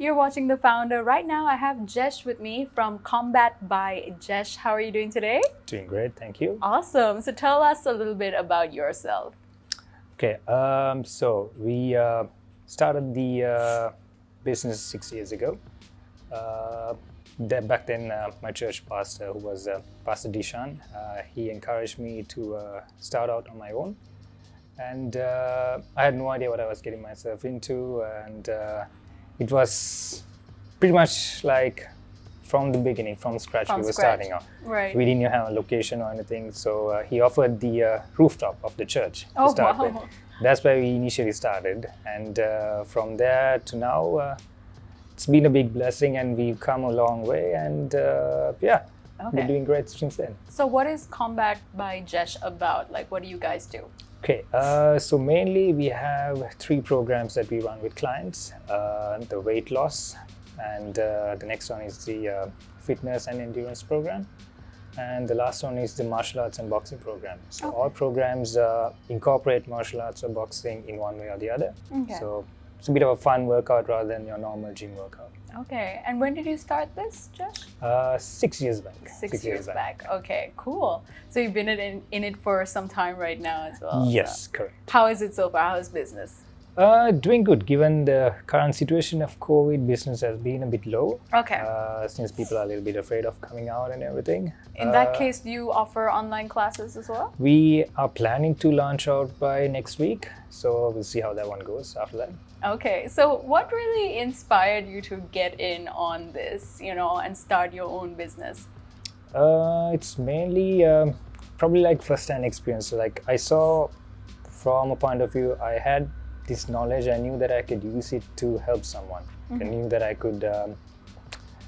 You're watching The Founder. Right now, I have Jesh with me from Combat by Jesh. How are you doing today? Doing great, thank you. Awesome. So tell us a little bit about yourself. Okay, so we started the business 6 years ago. Back then, my church pastor, who was Pastor Jeshan, he encouraged me to start out on my own. And I had no idea what I was getting myself into, and it was pretty much like from the beginning, from scratch, we were starting out. Right. We didn't have a location or anything, so he offered the rooftop of the church to start with. That's where we initially started, and from there to now, it's been a big blessing, and we've come a long way, and we're doing great since then. So what is Combat by Jesh about? Like, what do you guys do? Okay, so mainly we have 3 programs that we run with clients. The weight loss, and the next one is the fitness and endurance program. And the last one is the martial arts and boxing program. So all programs incorporate martial arts or boxing in one way or the other. Okay. So it's a bit of a fun workout rather than your normal gym workout. Okay, and when did you start this, Jesh? 6 years back. 6 years back. Okay, cool. So you've been in it for some time right now as well. Yes, so. correct. How is it so far? How's business? Doing good. Given the current situation of COVID, business has been a bit low. Okay. Since people are a little bit afraid of coming out and everything. In that case, do you offer online classes as well? We are planning to launch out by next week. So we'll see how that one goes after that. Okay. So what really inspired you to get in on this, and start your own business? It's mainly probably like first-hand experience. Like I saw from a point of view, I had this knowledge. I knew that I could use it to help someone. I knew that I could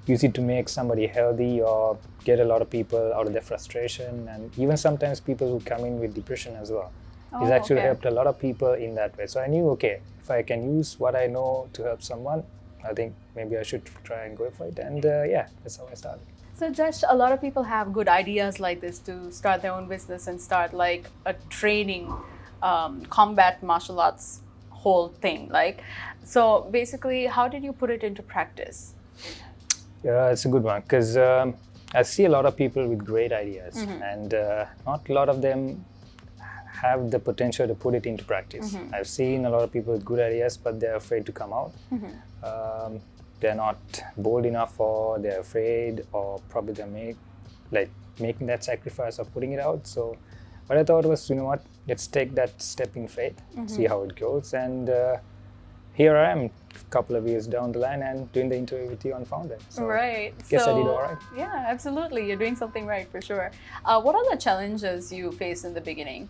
use it to make somebody healthy or get a lot of people out of their frustration, and even sometimes people who come in with depression as well. It's actually helped a lot of people in that way. So I knew, okay, if I can use what I know to help someone, I think maybe I should try and go for it. And that's how I started. So Jesh, a lot of people have good ideas like this to start their own business and start like a training, combat martial arts whole thing. So basically, how did you put it into practice? Yeah, it's a good one, because I see a lot of people with great ideas, and not a lot of them have the potential to put it into practice. I've seen a lot of people with good ideas, but they're afraid to come out. They're not bold enough, or they're afraid, or probably they're making that sacrifice of putting it out. So what I thought was, what, let's take that step in faith, see how it goes. And here I am, a couple of years down the line, and doing the interview with you on Founder. So right. Guess I did all right. Yeah, absolutely. You're doing something right for sure. What are the challenges you faced in the beginning?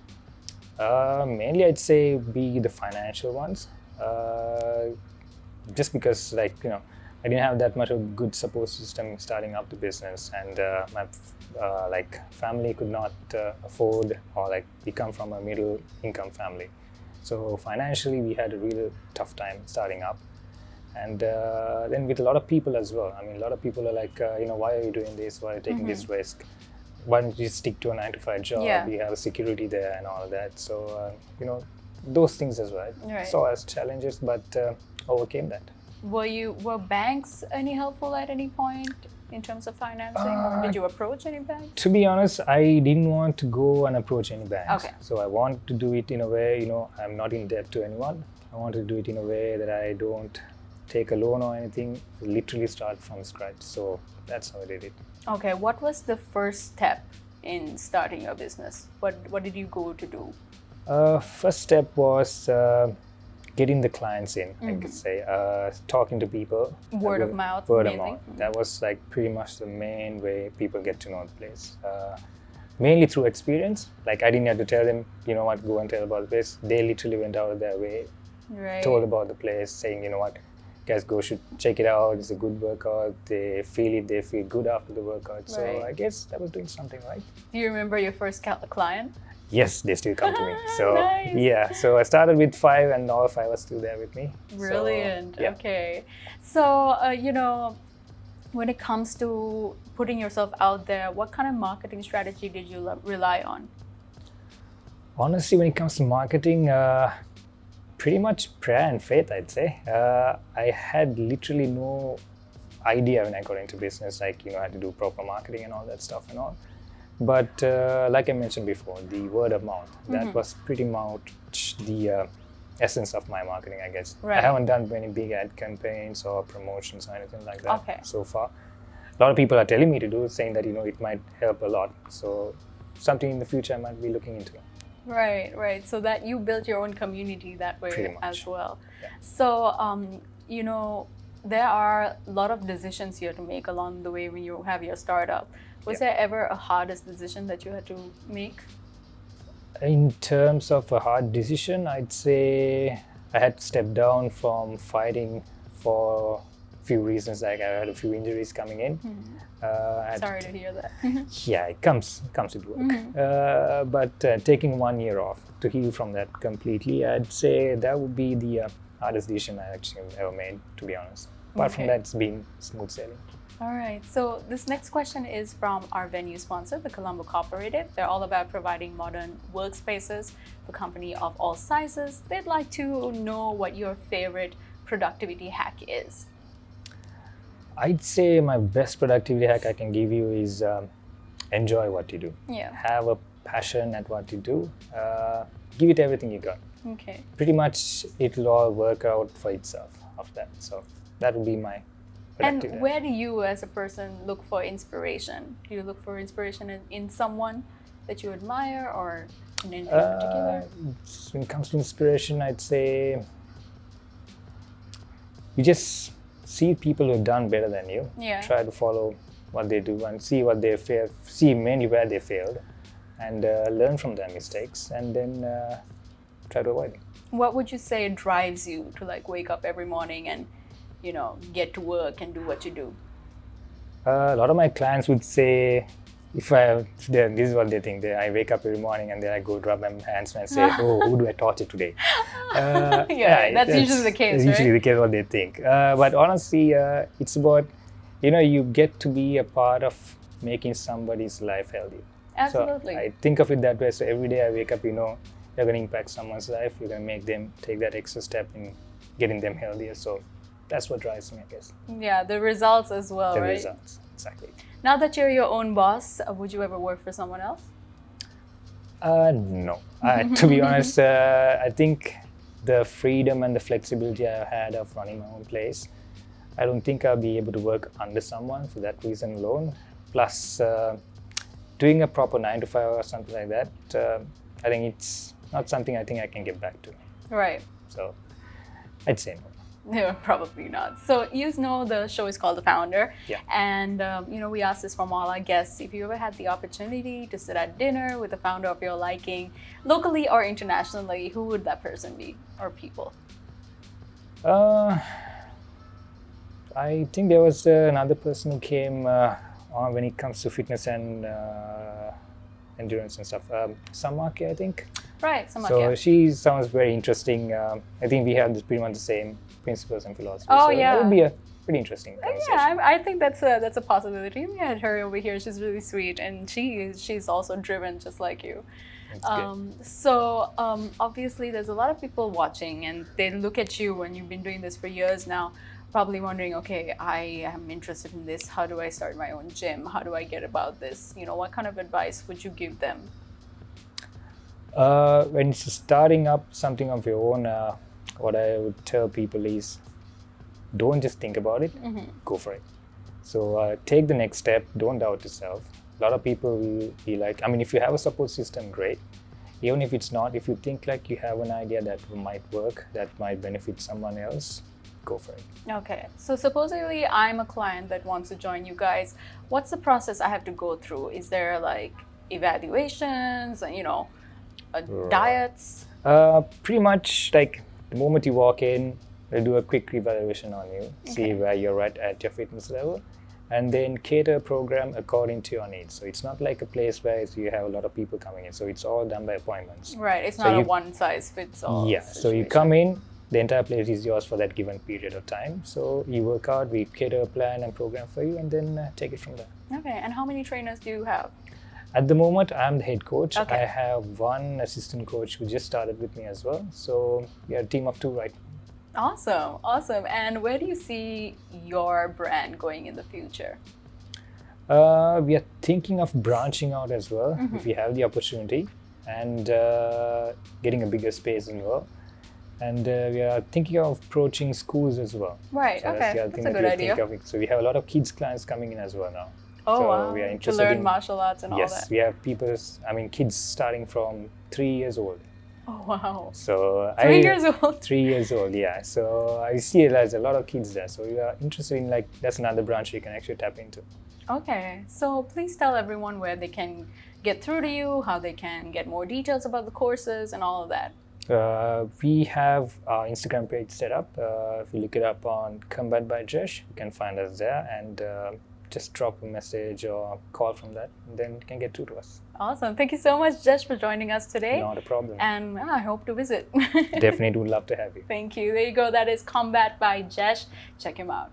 Mainly, I'd say be the financial ones. Just because, I didn't have that much of a good support system starting up the business, and my family could not afford, or we come from a middle income family. So financially, we had a real tough time starting up. And then with a lot of people as well. I mean, a lot of people are like, why are you doing this? Why are you taking this risk? Why don't you stick to a 9-to-5 job? Yeah. We have security there and all of that. So, those things as well. Right. Saw as challenges, but overcame that. Were banks any helpful at any point in terms of financing? Or did you approach any banks? To be honest, I didn't want to go and approach any banks. Okay. So I want to do it in a way, I'm not in debt to anyone. I want to do it in a way that I don't take a loan or anything, literally start from scratch. So that's how I did it. Okay, what was the first step in starting your business? What did you go to do? First step was getting the clients in, I could say, talking to people. Word of mouth. Word of mouth. That was pretty much the main way people get to know the place. Mainly through experience. I didn't have to tell them, go and tell about the place. They literally went out of their way, told about the place, saying, guys, should check it out. It's a good workout. They feel it. They feel good after the workout. So I guess that was doing something right. Do you remember your first client? Yes, they still come to me. So nice. Yeah, so I started with 5, and all 5 are still there with me. Brilliant. So, yeah. Okay. So when it comes to putting yourself out there, what kind of marketing strategy did you rely on? Honestly, when it comes to marketing, Pretty much prayer and faith, I'd say. I had literally no idea when I got into business, like, how to do proper marketing and all that stuff and all. But like I mentioned before, the word of mouth, that was pretty much the essence of my marketing, I guess. Right. I haven't done any big ad campaigns or promotions or anything like that so far. A lot of people are telling me to do, saying that, it might help a lot. So something in the future I might be looking into. Right. So that you built your own community that way as well. Yeah. So, there are a lot of decisions you have to make along the way when you have your startup. Was there ever a hardest decision that you had to make? In terms of a hard decision, I'd say I had to step down from fighting for a few reasons. Like, I had a few injuries coming in. Sorry to hear that. Yeah, it comes with work. But taking 1 year off to heal from that completely, I'd say that would be the hardest decision I actually ever made, to be honest. Apart from that, it's been smooth sailing. All right, so this next question is from our venue sponsor, the Colombo Cooperative. They're all about providing modern workspaces for company of all sizes. They'd like to know what your favorite productivity hack is. I'd say my best productivity hack I can give you is enjoy what you do. Yeah. Have a passion at what you do. Give it everything you got. Okay. Pretty much it'll all work out for itself after that. So that would be my productivity. And where do you as a person look for inspiration? Do you look for inspiration in someone that you admire or in anything in particular? When it comes to inspiration, I'd say you just see people who've done better than you. Yeah. Try to follow what they do and see what they failed, see mainly where they failed, and learn from their mistakes, and then try to avoid them. What would you say drives you to wake up every morning and get to work and do what you do? A lot of my clients would say, this is what they think. I wake up every morning and then I go rub my hands and say, oh, who do I torture today? That's usually the case, right? Usually the case what they think. But honestly, it's about, you get to be a part of making somebody's life healthy. Absolutely. So I think of it that way. So every day I wake up, you're going to impact someone's life. You're going to make them take that extra step in getting them healthier. So that's what drives me, I guess. Yeah, the results as well, right? The results, exactly. Now that you're your own boss, would you ever work for someone else? No. To be honest, I think the freedom and the flexibility I had of running my own place, I don't think I'll be able to work under someone for that reason alone. Plus, doing a proper 9 to 5 or something like that, I think it's not something I think I can get back to. Right. So, I'd say no. No, probably not. So the show is called The Founder. Yeah. And, we asked this from all our guests. If you ever had the opportunity to sit at dinner with a founder of your liking, locally or internationally, who would that person be or people? I think there was another person who came on when it comes to fitness and endurance and stuff. Samaki, I think. Right, Samaki. So she sounds very interesting. I think we have pretty much the same principles and philosophy. Oh, so yeah. That would be a pretty interesting conversation. Yeah, I think that's a possibility. We had her over here. She's really sweet, and she's also driven just like you. So obviously, there's a lot of people watching, and they look at you, and you've been doing this for years now, probably wondering, okay, I am interested in this. How do I start my own gym? How do I get about this? What kind of advice would you give them? When starting up something of your own, what I would tell people is don't just think about it, go for it. So take the next step, don't doubt yourself. A lot of people will be like, if you have a support system, great. Even if it's not, if you think like you have an idea that might work, that might benefit someone else, go for it. Okay, so supposedly I'm a client that wants to join you guys. What's the process I have to go through? Is there evaluations, diets? Pretty much the moment you walk in, they'll do a quick evaluation on you, see where you're at your fitness level, and then cater a program according to your needs. So it's not like a place where you have a lot of people coming in. So it's all done by appointments. Right, it's not a one-size-fits-all. Yeah, situation. So you come in, the entire place is yours for that given period of time. So you work out, we cater a plan and program for you, and then take it from there. Okay, and how many trainers do you have? At the moment, I'm the head coach. Okay. I have one assistant coach who just started with me as well. So we are a team of 2 right now. Awesome, awesome. And where do you see your brand going in the future? We are thinking of branching out as well if we have the opportunity, and getting a bigger space as well. And we are thinking of approaching schools as well. Right, So okay. that's the other That's thing a that good we idea. think of. So we have a lot of kids clients coming in as well now. Oh, so wow. we are To interested learn in martial arts and all yes, that. we have kids starting from 3 years old. Oh, wow. So 3 years old? 3 years old, yeah. So I see there's a lot of kids there. So we are interested in that's another branch you can actually tap into. Okay, so please tell everyone where they can get through to you, how they can get more details about the courses and all of that. We have our Instagram page set up. If you look it up on Combat by Jesh, you can find us there, and just drop a message or call from that, and then you can get through to us. Awesome. Thank you so much, Jesh, for joining us today. Not a problem. And I hope to visit. Definitely would love to have you. Thank you. There you go. That is Combat by Jesh. Check him out.